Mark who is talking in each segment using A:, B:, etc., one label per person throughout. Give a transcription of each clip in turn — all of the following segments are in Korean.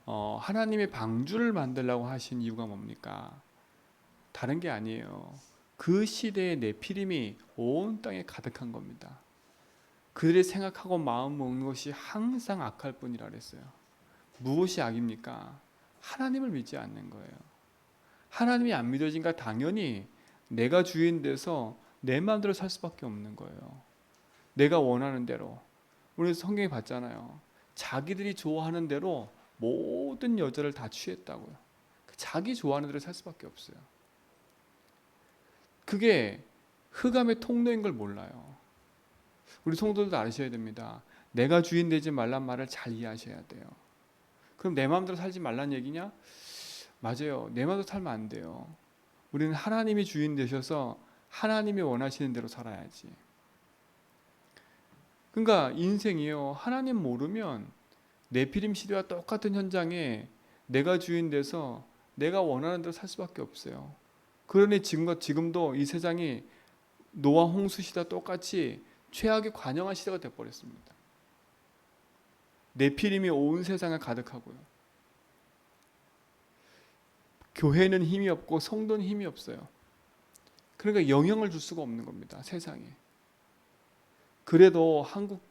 A: 하나님의 방주를 만들라고 하신 이유가 뭡니까? 다른 게 아니에요. 그 시대의 네피림이 온 땅에 가득한 겁니다. 그들이 생각하고 마음 먹는 것이 항상 악할 뿐이라 그랬어요. 무엇이 악입니까? 하나님을 믿지 않는 거예요. 하나님이 안 믿어지니까 당연히 내가 주인 돼서 내 마음대로 살 수밖에 없는 거예요. 내가 원하는 대로. 우리 성경에 봤잖아요. 자기들이 좋아하는 대로 모든 여자를 다 취했다고요. 자기 좋아하는 대로 살 수밖에 없어요. 그게 흑암의 통로인 걸 몰라요. 우리 성도들도 아셔야 됩니다. 내가 주인 되지 말란 말을 잘 이해하셔야 돼요. 그럼 내 마음대로 살지 말란 얘기냐? 맞아요. 내 마음대로 살면 안 돼요. 우리는 하나님이 주인 되셔서 하나님이 원하시는 대로 살아야지. 그러니까 인생이요. 하나님 모르면 네피림 시대와 똑같은 현장에 내가 주인 돼서 내가 원하는 대로 살 수밖에 없어요. 그러니 지금도 이 세상이 노아 홍수 시대와 똑같이 최악의 관영한 시대가 되어버렸습니다. 네피림이 온 세상에 가득하고요. 교회는 힘이 없고 성도는 힘이 없어요. 그러니까 영향을 줄 수가 없는 겁니다. 세상에. 그래도 한국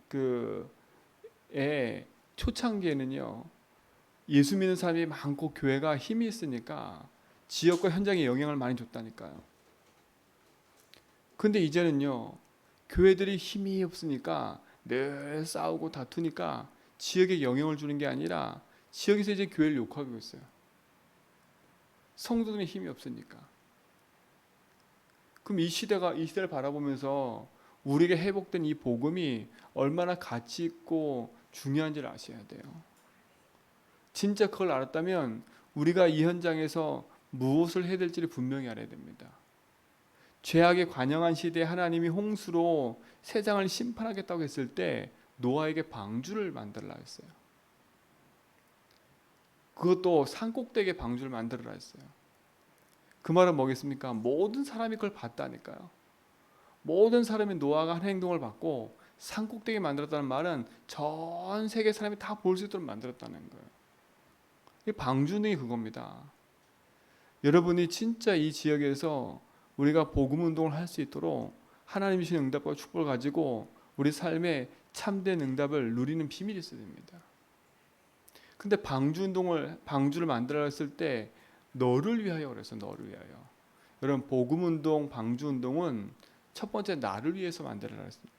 A: 그의 초창기에는요. 예수 믿는 사람이 많고 교회가 힘이 있으니까 지역과 현장에 영향을 많이 줬다니까요. 근데 이제는요. 교회들이 힘이 없으니까 늘 싸우고 다투니까 지역에 영향을 주는 게 아니라 지역에서 이제 교회를 욕하고 있어요. 성도들이 힘이 없으니까. 그럼 이 시대를 바라보면서 우리에게 회복된 이 복음이 얼마나 가치 있고 중요한지를 아셔야 돼요. 진짜 그걸 알았다면 우리가 이 현장에서 무엇을 해야 될지를 분명히 알아야 됩니다. 죄악의 관영한 시대에 하나님이 홍수로 세상을 심판하겠다고 했을 때 노아에게 방주를 만들라 했어요. 그것도 산꼭대기에 방주를 만들어라 했어요. 그 말은 뭐겠습니까? 모든 사람이 그걸 봤다니까요. 모든 사람이 노아가 한 행동을 봤고 산꼭대기에 만들었다는 말은 전 세계 사람이 다 볼 수 있도록 만들었다는 거예요. 이 방주능이 그겁니다. 여러분이 진짜 이 지역에서 우리가 복음 운동을 할 수 있도록 하나님이 주신 응답과 축복을 가지고 우리 삶에 참된 응답을 누리는 비밀이 있어야 됩니다. 근데 방주를 만들어 했을 때 너를 위하여 그래서 너를 위하여. 여러분 복음 운동, 방주 운동은 첫 번째 나를 위해서 만들어라 했습니다.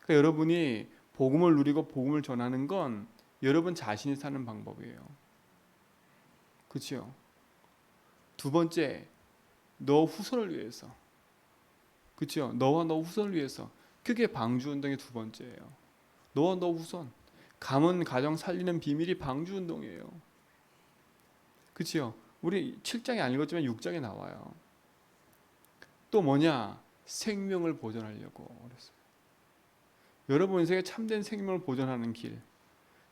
A: 그러니까 여러분이 복음을 누리고 복음을 전하는 건 여러분 자신이 사는 방법이에요. 그렇죠? 두 번째, 너 후손을 위해서. 그렇죠? 너와 너 후손을 위해서. 그게 방주 운동의 두 번째예요. 너와 너 후손. 가문 가정 살리는 비밀이 방주 운동이에요. 그렇죠? 우리 7장에 안 읽었지만 6장에 나와요. 또 뭐냐? 생명을 보존하려고 그랬어요. 여러분 인생에 참된 생명을 보존하는 길.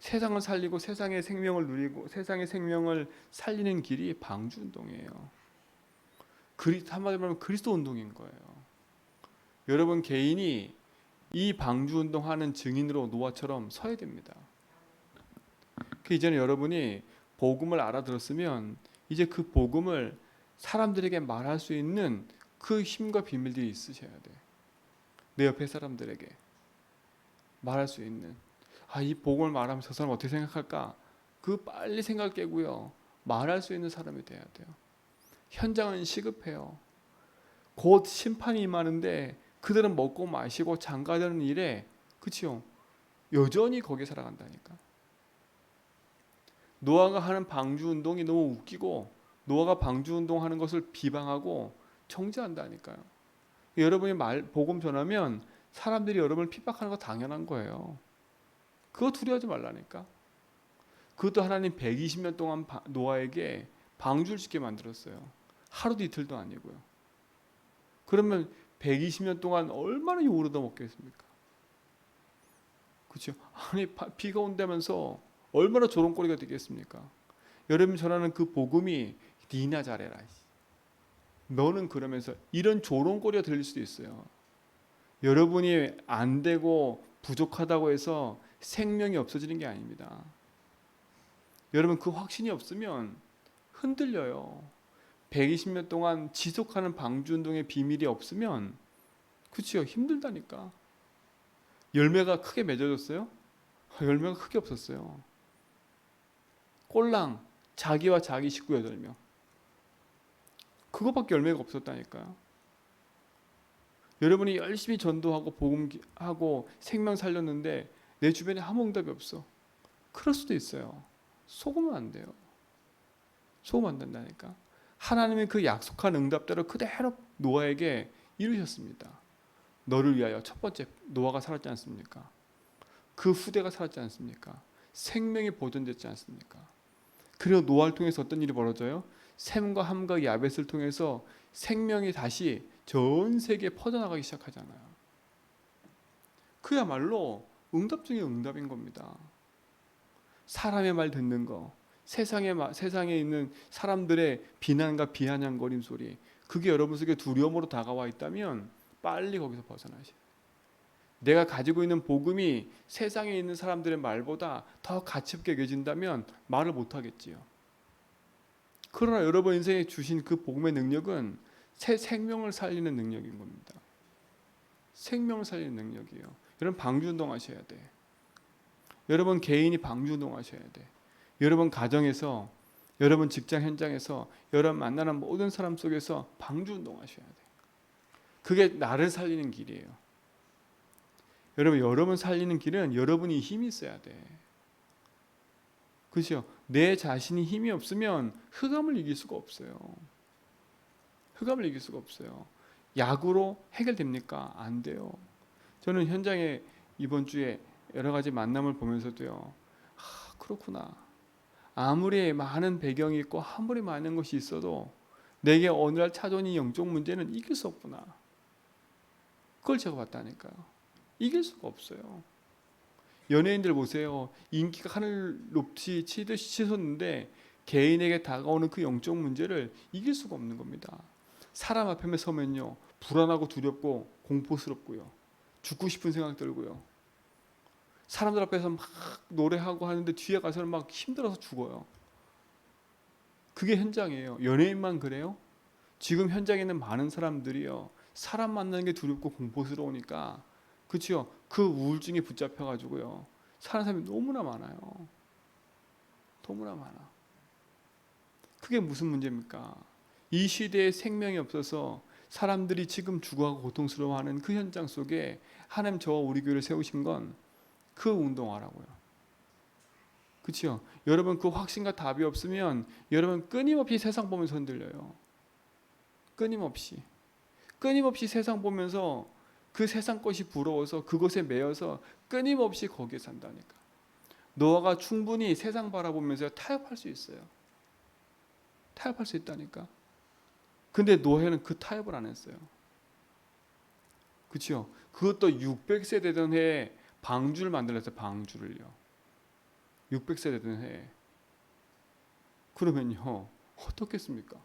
A: 세상을 살리고 세상의 생명을 누리고 세상의 생명을 살리는 길이 방주 운동이에요. 한마디로 말하면 그리스도 운동인 거예요. 여러분 개인이 이 방주 운동하는 증인으로 노아처럼 서야 됩니다. 그 이전에 여러분이 복음을 알아들었으면 이제 그 복음을 사람들에게 말할 수 있는 그 힘과 비밀들이 있으셔야 돼. 내 옆에 사람들에게 말할 수 있는. 이 복음을 말하면 저 사람 어떻게 생각할까? 그 빨리 생각 깨고요. 말할 수 있는 사람이 돼야 돼요. 현장은 시급해요. 곧 심판이 임하는데 그들은 먹고 마시고 장가되는 일에 그치요? 여전히 거기에 살아간다니까. 노아가 하는 방주 운동이 너무 웃기고 노아가 방주 운동하는 것을 비방하고 정죄한다니까요. 여러분이 복음 전하면 사람들이 여러분을 핍박하는 거 당연한 거예요. 그거 두려워하지 말라니까. 그것도 하나님 120년 동안 노아에게 방주를 짓게 만들었어요. 하루도 이틀도 아니고요. 그러면 120년 동안 얼마나 욕을 얻어먹겠습니까? 그렇죠? 아니 비가 온다면서 얼마나 조롱거리가 되겠습니까? 여러분 전하는 그 복음이 니나 잘해라. 너는 그러면서 이런 조롱거리가 들릴 수도 있어요. 여러분이 안 되고 부족하다고 해서 생명이 없어지는 게 아닙니다. 여러분 그 확신이 없으면 흔들려요. 120년 동안 지속하는 방주운동의 비밀이 없으면 그치요, 힘들다니까. 열매가 크게 맺어졌어요? 열매가 크게 없었어요. 꼴랑 자기와 자기 식구 8명, 그거밖에 열매가 없었다니까요. 여러분이 열심히 전도하고 복음하고 생명 살렸는데 내 주변에 아무 응답이 없어. 그럴 수도 있어요. 속으면 안 돼요. 속으면 안 된다니까. 하나님이 그 약속한 응답대로 그대로 노아에게 이루셨습니다. 너를 위하여. 첫 번째 노아가 살았지 않습니까? 그 후대가 살았지 않습니까? 생명이 보존됐지 않습니까? 그리고 노아를 통해서 어떤 일이 벌어져요? 셈과 함과 야벳을 통해서 생명이 다시 전 세계에 퍼져나가기 시작하잖아요. 그야말로 응답 중에 응답인 겁니다. 사람의 말 듣는 거, 세상에 있는 사람들의 비난과 비아냥거림 소리, 그게 여러분 속에 두려움으로 다가와 있다면 빨리 거기서 벗어나셔야 돼요. 내가 가지고 있는 복음이 세상에 있는 사람들의 말보다 더 가치 있게 여겨진다면 말을 못 하겠지요. 그러나 여러분 인생에 주신 그 복음의 능력은 새 생명을 살리는 능력인 겁니다. 생명을 살리는 능력이에요. 여러분 방주운동 하셔야 돼. 여러분 개인이 방주운동 하셔야 돼. 여러분 가정에서, 여러분 직장 현장에서, 여러분 만나는 모든 사람 속에서 방주운동 하셔야 돼. 그게 나를 살리는 길이에요. 여러분 살리는 길은 여러분이 힘이 있어야 돼. 그렇죠? 내 자신이 힘이 없으면 흑암을 이길 수가 없어요. 흑암을 이길 수가 없어요. 약으로 해결됩니까? 안 돼요. 저는 현장에 이번 주에 여러 가지 만남을 보면서도요. 그렇구나. 아무리 많은 배경이 있고 아무리 많은 것이 있어도 내게 오늘날 찾아온 이 영적 문제는 이길 수 없구나. 그걸 제가 봤다니까요. 이길 수가 없어요. 연예인들 보세요. 인기가 하늘 높이 치듯이 치솟는데 개인에게 다가오는 그 영적 문제를 이길 수가 없는 겁니다. 사람 앞에 서면요, 불안하고 두렵고 공포스럽고요, 죽고 싶은 생각 들고요, 사람들 앞에서 막 노래하고 하는데 뒤에 가서는 막 힘들어서 죽어요. 그게 현장이에요. 연예인만 그래요? 지금 현장에 있는 많은 사람들이요, 사람 만나는 게 두렵고 공포스러우니까, 그렇죠? 그 우울증에 붙잡혀 가지고요 사는 사람이 너무나 많아요. 너무나 많아. 그게 무슨 문제입니까? 이 시대에 생명이 없어서 사람들이 지금 죽어가고 고통스러워하는 그 현장 속에 하나님 저와 우리 교회를 세우신 건 그 운동하라고요. 그렇죠? 여러분 그 확신과 답이 없으면 여러분 끊임없이 세상 보면서 흔들려요. 끊임없이 세상 보면서 그 세상 것이 부러워서 그것에 매여서 끊임없이 거기에 산다니까. 노아가 충분히 세상 바라보면서 타협할 수 있어요. 타협할 수 있다니까. 근데 노아는 그 타협을 안 했어요. 그렇죠? 그것도 600세 되던 해에 방주를 만들었어요. 방주를요. 600세 되던 해에. 그러면요, 어떻겠습니까?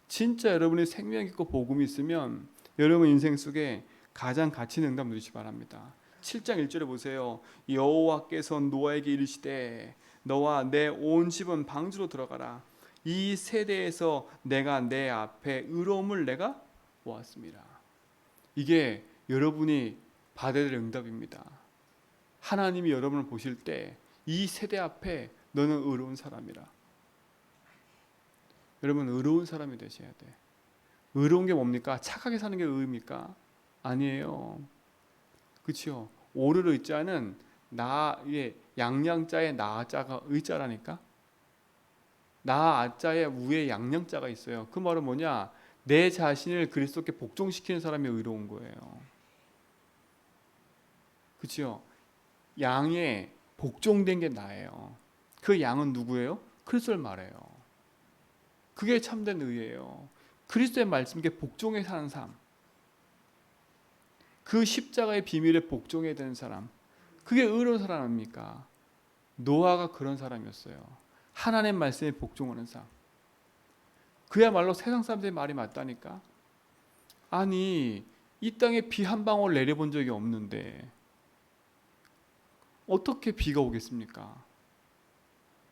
A: 진짜 여러분이 생명 있고 복음이 있으면 여러분 인생 속에 가장 가치 있는 응답 누리시기 바랍니다. 7장 1절에 보세요. 여호와께서 노아에게 이르시되 너와 내 온 집은 방주로 들어가라. 이 세대에서 내가 내 앞에 의로움을 내가 보았습니다. 이게 여러분이 받아야 될 응답입니다. 하나님이 여러분을 보실 때 이 세대 앞에 너는 의로운 사람이라. 여러분 의로운 사람이 되셔야 돼. 의로운 게 뭡니까? 착하게 사는 게 의입니까? 아니에요. 그렇죠? 오를 의자는 나의 양양자의 나자가 의자라니까. 나자의 위에 양양자가 있어요. 그 말은 뭐냐? 내 자신을 그리스도께 복종시키는 사람이 의로운 거예요. 그렇죠? 양에 복종된 게 나예요. 그 양은 누구예요? 그리스도를 말해요. 그게 참된 의예요. 그리스도의 말씀에 복종해 사는 삶. 그 십자가의 비밀에 복종해야 되는 사람. 그게 의로운 사람 아닙니까? 노아가 그런 사람이었어요. 하나님 말씀에 복종하는 삶. 그야말로 세상 사람들의 말이 맞다니까. 아니 이 땅에 비 한 방울 내려본 적이 없는데 어떻게 비가 오겠습니까?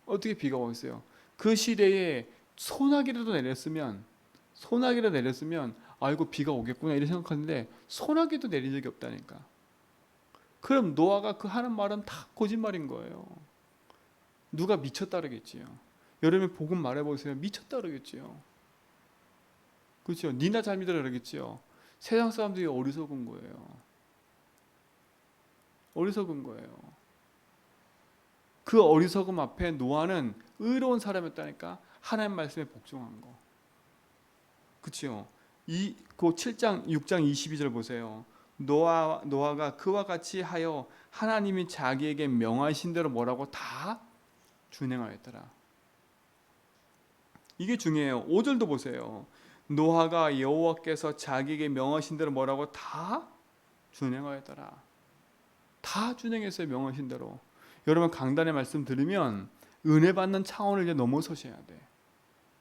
A: 어떻게 비가 오겠어요? 그 시대에 소나기라도 내렸으면 아이고 비가 오겠구나 이렇게 생각하는데 소나기도 내린 적이 없다니까. 그럼 노아가 그 하는 말은 다 거짓말인 거예요. 누가 미쳤다 그러겠지요. 여러분이 복음 말해보세요. 미쳤다 그러겠지요. 그렇죠? 니나 잘 믿으라 그러겠지요. 세상 사람들이 어리석은 거예요. 어리석은 거예요. 그 어리석음 앞에 노아는 의로운 사람이었다니까. 하나님 말씀에 복종한 거. 그렇죠? 그 7장 6장 22절 보세요. 노아가 그와 같이 하여 하나님이 자기에게 명하신 대로 뭐라고 다 준행하였더라. 이게 중요해요. 5절도 보세요. 노아가 여호와께서 자기에게 명하신 대로 뭐라고 다 준행하였더라. 다 준행했어요. 명하신 대로. 여러분 강단의 말씀 들으면 은혜 받는 차원을 이제 넘어서셔야 돼.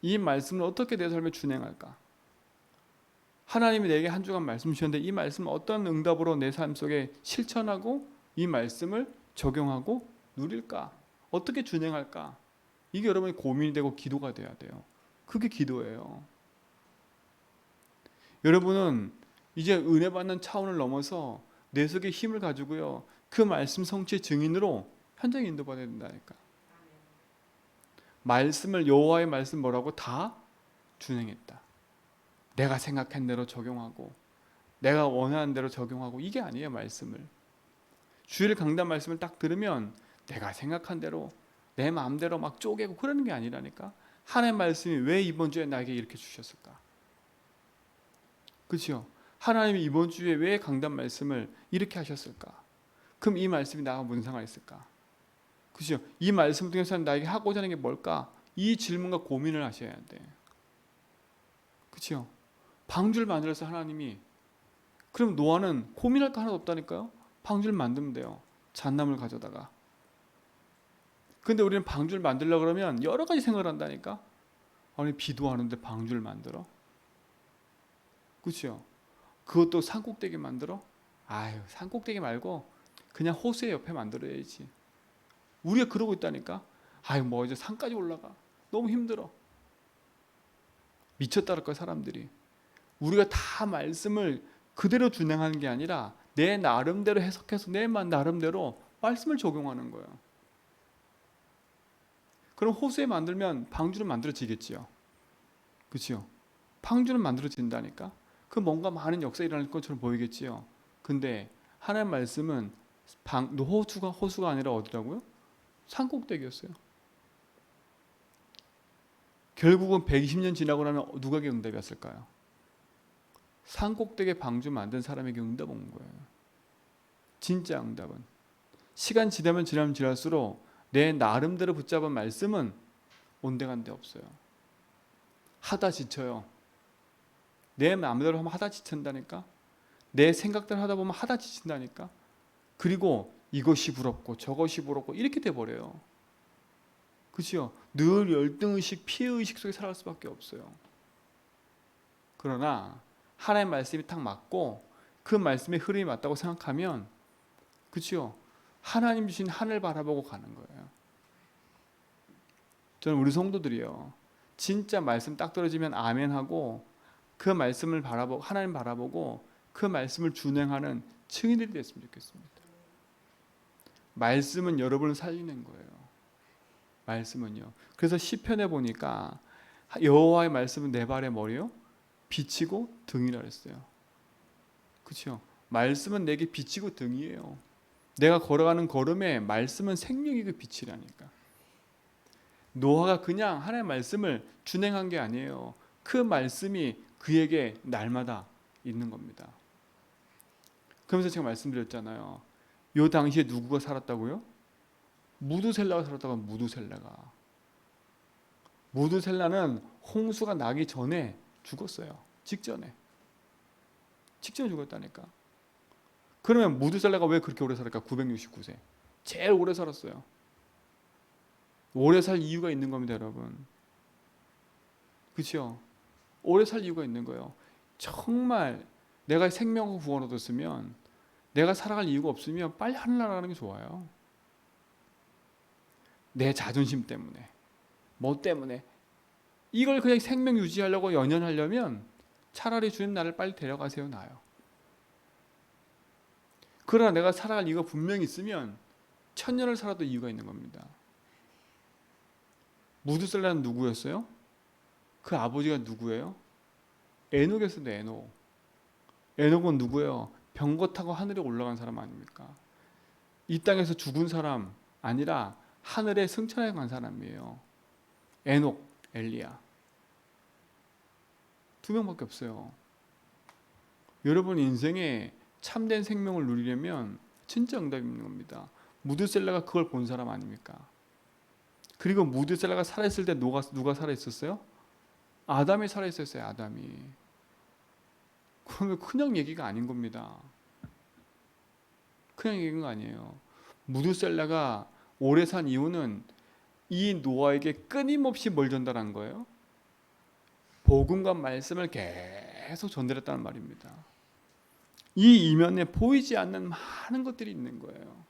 A: 이 말씀을 어떻게 내 삶에 준행할까? 하나님이 내게 한 주간 말씀 주셨는데 이 말씀을 어떤 응답으로 내 삶 속에 실천하고 이 말씀을 적용하고 누릴까? 어떻게 준행할까? 이게 여러분이 고민이 되고 기도가 돼야 돼요. 그게 기도예요. 여러분은 이제 은혜 받는 차원을 넘어서 내 속에 힘을 가지고요. 그 말씀 성취의 증인으로 현장에 인도받아야 된다니까. 말씀을 여호와의 말씀 뭐라고 다 준행했다. 내가 생각한 대로 적용하고 내가 원하는 대로 적용하고 이게 아니에요. 말씀을 주일 강단 말씀을 딱 들으면 내가 생각한 대로 내 마음대로 막 쪼개고 그러는 게 아니라니까. 하나님의 말씀이 왜 이번 주에 나에게 이렇게 주셨을까? 그렇죠? 하나님이 이번 주에 왜 강단 말씀을 이렇게 하셨을까? 그럼 이 말씀이 나와 무슨 상관이 있을까? 그렇죠? 이 말씀 통해서 나에게 하고자 하는 게 뭘까? 이 질문과 고민을 하셔야 돼. 그렇죠? 방주를 만들어서 하나님이 그럼 노아는 고민할 거 하나도 없다니까요. 방주를 만들면 돼요. 잣나무를 가져다가. 근데 우리는 방주를 만들려고 그러면 여러 가지 생각을 한다니까. 아니 비도 와는데 방주를 만들어? 그렇죠? 그것도 산꼭대기 만들어? 아유 산꼭대기 말고 그냥 호수의 옆에 만들어야지. 우리가 그러고 있다니까. 아유 뭐 이제 산까지 올라가. 너무 힘들어. 미쳤다 그럴 거야 사람들이. 우리가 다 말씀을 그대로 준행하는 게 아니라 내 나름대로 해석해서 내 나름대로 말씀을 적용하는 거예요. 그럼 호수에 만들면 방주는 만들어지겠지요. 그렇죠? 방주는 만들어진다니까. 그 뭔가 많은 역사 일어날 것처럼 보이겠지요. 근데 하나님 말씀은 호수가 아니라 어디라고요? 산꼭대기였어요. 결국은 120년 지나고 나면 누가에게 응답이 왔을까요? 산꼭대기에 방주 만든 사람에게 응답 온 거예요. 진짜 응답은. 시간 지나면 지날수록 내 나름대로 붙잡은 말씀은 온데간데 없어요. 하다 지쳐요. 내 마음대로 하면 하다 지친다니까. 내 생각대로 하다 보면 하다 지친다니까. 그리고 이것이 부럽고 저것이 부럽고 이렇게 돼버려요. 그렇죠? 늘 열등의식, 피해의식 속에 살아갈 수밖에 없어요. 그러나 하나님의 말씀이 딱 맞고 그 말씀의 흐름이 맞다고 생각하면 그렇죠? 하나님 주신 하늘 바라보고 가는 거예요. 저는 우리 성도들이요. 진짜 말씀 딱 떨어지면 아멘 하고 그 말씀을 바라보고 하나님 바라보고 그 말씀을 준행하는 증인들이 됐으면 좋겠습니다. 말씀은 여러분을 살리는 거예요. 말씀은요. 그래서 시편에 보니까 여호와의 말씀은 내 발의 머리요 빛이고 등이라 했어요. 그렇죠? 말씀은 내게 빛이고 등이에요. 내가 걸어가는 걸음에 말씀은 생명이고 빛이라니까. 노아가 그냥 하나님의 말씀을 준행한 게 아니에요. 그 말씀이 그에게 날마다 있는 겁니다. 그러면서 제가 말씀드렸잖아요. 요 당시에 누구가 살았다고요? 무두셀라가 살았다고. 무두셀라는 홍수가 나기 전에 죽었어요. 직전에 죽었다니까. 그러면 무두셀라가 왜 그렇게 오래 살았을까? 969세. 제일 오래 살았어요. 오래 살 이유가 있는 겁니다, 여러분. 그렇죠? 오래 살 이유가 있는 거예요. 정말 내가 생명과 구원 얻었으면 내가 살아갈 이유가 없으면 빨리 하늘나라 가는 게 좋아요. 내 자존심 때문에, 뭐 때문에 이걸 그냥 생명 유지하려고 연연하려면 차라리 주님 나를 빨리 데려가세요 나요. 그러나 내가 살아갈 이유가 분명히 있으면 천년을 살아도 이유가 있는 겁니다. 무드셀라는 누구였어요? 그 아버지가 누구예요? 에녹이었어요. 에녹. 에녹은 누구예요? 병거 타고 하늘에 올라간 사람 아닙니까? 이 땅에서 죽은 사람 아니라 하늘에 승천해 간 사람이에요. 에녹, 엘리야. 두 명밖에 없어요. 여러분 인생에 참된 생명을 누리려면 진짜 응답이 있는 겁니다. 무드셀라가 그걸 본 사람 아닙니까? 그리고 무드셀라가 살아있을 때 누가 살아있었어요? 아담이 살아있었어요. 아담이. 그러면 그냥 얘기가 아닌 겁니다. 그냥 얘기가 아니에요. 무드셀라가 오래 산 이유는 이 노아에게 끊임없이 뭘 전달한 거예요? 복음과 말씀을 계속 전달했다는 말입니다. 이 이면에 보이지 않는 많은 것들이 있는 거예요.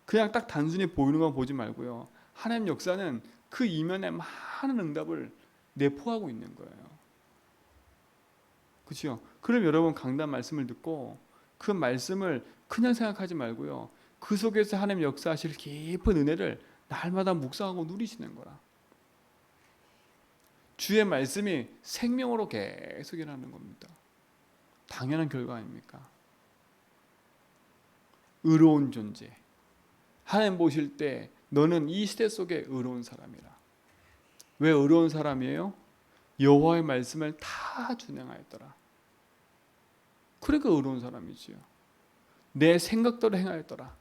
A: 그냥 딱 단순히 보이는 건 보지 말고요. 하나님 역사는 그 이면에 많은 응답을 내포하고 있는 거예요. 그렇죠? 그럼 여러분 강단 말씀을 듣고 그 말씀을 그냥 생각하지 말고요. 그 속에서 하나님 역사하실 깊은 은혜를 날마다 묵상하고 누리시는 거라. 주의 말씀이 생명으로 계속 일하는 겁니다. 당연한 결과 아닙니까? 의로운 존재. 하나님 보실 때 너는 이 시대 속에 의로운 사람이라. 왜 의로운 사람이에요? 여호와의 말씀을 다 준행하였더라. 그러니까 의로운 사람이지요. 내 생각대로 행하였더라.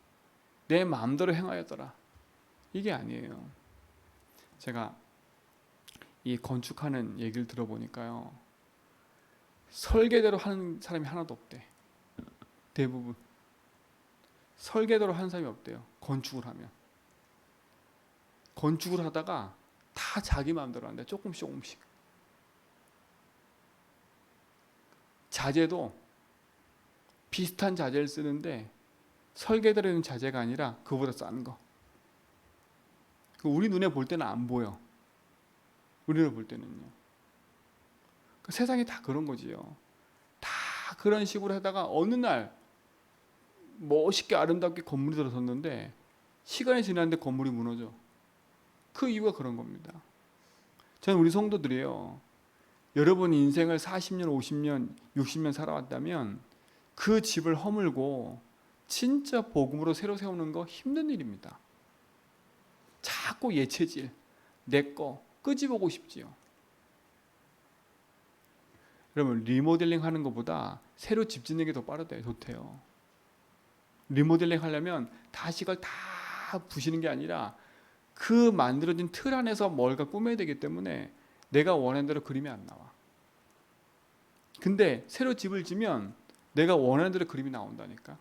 A: 내 마음대로 행하였더라. 이게 아니에요. 제가 이 건축하는 얘기를 들어보니까요. 설계대로 하는 사람이 하나도 없대. 대부분. 설계대로 하는 사람이 없대요. 건축을 하면. 건축을 하다가 다 자기 마음대로 한대. 조금씩. 자재도 비슷한 자재를 쓰는데 설계대로 있는 자재가 아니라 그보다 싼 거. 우리 눈에 볼 때는 안 보여. 우리를 볼 때는요. 세상이 다 그런 거지요. 다 그런 식으로 하다가 어느 날 멋있게 아름답게 건물이 들어섰는데 시간이 지났는데 건물이 무너져. 그 이유가 그런 겁니다. 저는 우리 성도들이요. 여러분 인생을 40년, 50년, 60년 살아왔다면 그 집을 허물고 진짜 복음으로 새로 세우는 거 힘든 일입니다. 자꾸 예체질, 내 거 끄집어오고 싶지요. 여러분 리모델링 하는 것보다 새로 집 짓는 게 더 빠르대요. 좋대요. 리모델링 하려면 다시 그걸 다 부시는 게 아니라 그 만들어진 틀 안에서 뭔가 꾸며야 되기 때문에 내가 원하는 대로 그림이 안 나와. 근데 새로 집을 지면 내가 원하는 대로 그림이 나온다니까.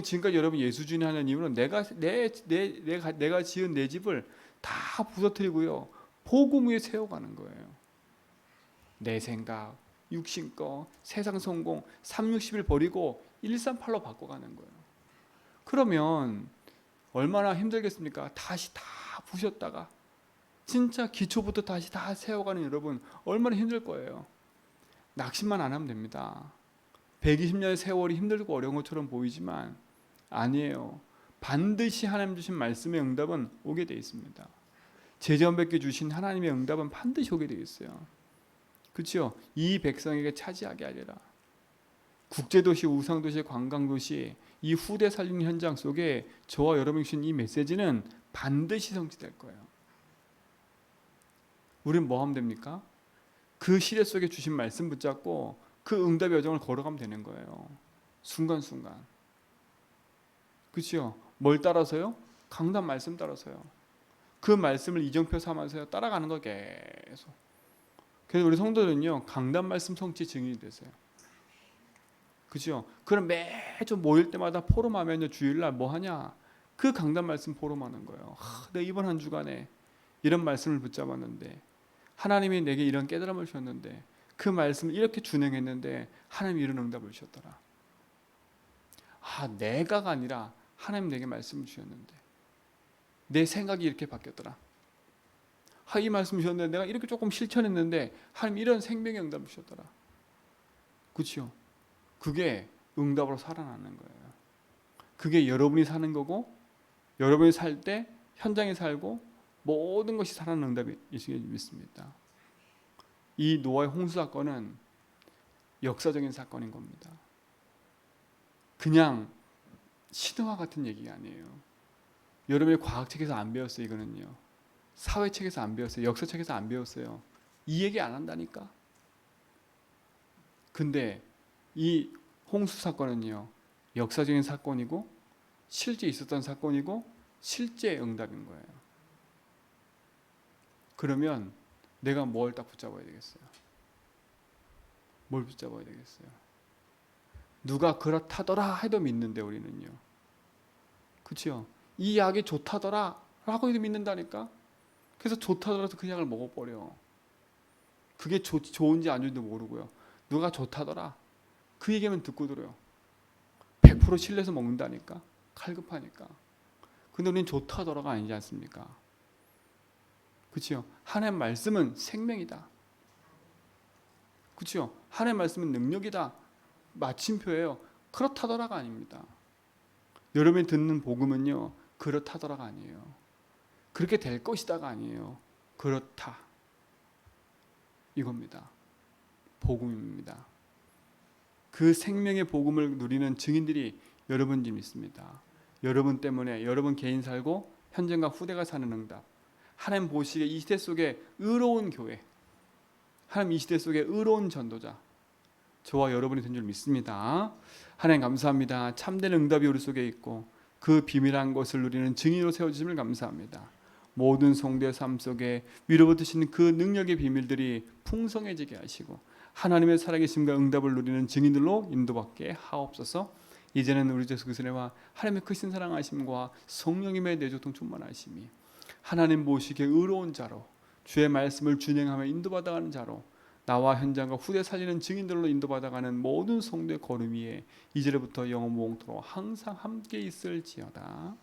A: 지금까지 여러분 예수주의 하는 이유는 내가 지은 내 집을 다 부서뜨리고요. 복음 위에 세워가는 거예요. 내 생각, 육신 거, 세상 성공, 360일 버리고 138로 바꿔가는 거예요. 그러면 얼마나 힘들겠습니까? 다시 다 부셨다가 진짜 기초부터 다시 다 세워가는 여러분 얼마나 힘들 거예요. 낙심만 안 하면 됩니다. 120년의 세월이 힘들고 어려운 것처럼 보이지만 아니에요. 반드시 하나님 주신 말씀의 응답은 오게 돼 있습니다. 제전백기 주신 하나님의 응답은 반드시 오게 돼 있어요. 그렇죠? 이 백성에게 차지하게 하리라. 국제도시, 우상도시, 관광도시 이 후대 살리는 현장 속에 저와 여러분이 주신 이 메시지는 반드시 성취될 거예요. 우리는 뭐 하면 됩니까? 그 시대 속에 주신 말씀 붙잡고 그 응답의 여정을 걸어가면 되는 거예요. 순간순간. 그렇죠? 뭘 따라서요? 강단 말씀 따라서요. 그 말씀을 이정표 삼아서요. 따라가는 거 계속. 그래서 우리 성도들은요. 강단 말씀 성취 증인이 되세요. 그죠? 그럼 매주 모일 때마다 포럼하면요. 주일날 뭐 하냐? 그 강단 말씀 포럼하는 거예요. 내가 이번 한 주간에 이런 말씀을 붙잡았는데 하나님이 내게 이런 깨달음을 주셨는데 그 말씀을 이렇게 준행했는데 하나님이 이런 응답을 주셨더라. 내가가 아니라 하나님 내게 말씀을 주셨는데 내 생각이 이렇게 바뀌었더라. 이 말씀 주셨는데 내가 이렇게 조금 실천했는데 하나님 이런 생명의 응답을 주셨더라. 그렇죠? 그게 응답으로 살아나는 거예요. 그게 여러분이 사는 거고 여러분이 살 때 현장에 살고 모든 것이 살아나는 응답이시길 믿습니다. 이 노아의 홍수 사건은 역사적인 사건인 겁니다. 그냥 신화 같은 얘기가 아니에요. 여러분이 과학책에서 안 배웠어요. 이거는요. 사회책에서 안 배웠어요. 역사책에서 안 배웠어요. 이 얘기 안 한다니까. 근데 이 홍수 사건은요. 역사적인 사건이고 실제 있었던 사건이고 실제 응답인 거예요. 그러면 내가 뭘 딱 붙잡아야 되겠어요? 뭘 붙잡아야 되겠어요? 누가 그렇다더라 해도 믿는데 우리는요. 그렇죠? 이 약이 좋다더라 라고 해도 믿는다니까. 그래서 좋다더라도 그 약을 먹어버려. 그게 좋은지 안 좋은지 모르고요. 누가 좋다더라 그 얘기만 듣고 들어요. 100% 신뢰해서 먹는다니까. 칼급하니까. 근데 우리는 좋다더라가 아니지 않습니까? 그렇죠? 하나님 말씀은 생명이다. 그렇죠? 하나님 말씀은 능력이다. 마침표예요. 그렇다더라가 아닙니다. 여러분이 듣는 복음은요. 그렇다더라가 아니에요. 그렇게 될 것이다가 아니에요. 그렇다. 이겁니다. 복음입니다. 그 생명의 복음을 누리는 증인들이 여러분들이 믿습니다. 여러분 때문에 여러분 개인 살고 현재과 후대가 사는 응답. 하나님 보시기에 이 시대 속에 의로운 교회, 하나님 이 시대 속에 의로운 전도자, 저와 여러분이 된 줄 믿습니다. 하나님 감사합니다. 참된 응답이 우리 속에 있고 그 비밀한 것을 누리는 증인으로 세워주심을 감사합니다. 모든 성도의 삶 속에 위로받으시는 그 능력의 비밀들이 풍성해지게 하시고 하나님의 살아계심과 응답을 누리는 증인들로 인도받게 하옵소서. 이제는 우리 주 예수 그리스도와 하나님의 크신 사랑하심과 성령님의 내조통 충만하심이 하나님 보시기에 의로운 자로 주의 말씀을 준행하며 인도받아가는 자로 나와 현장과 후대 살리는 증인들로 인도받아가는 모든 성도의 걸음 위에 이제부터 영원토록 항상 함께 있을지어다.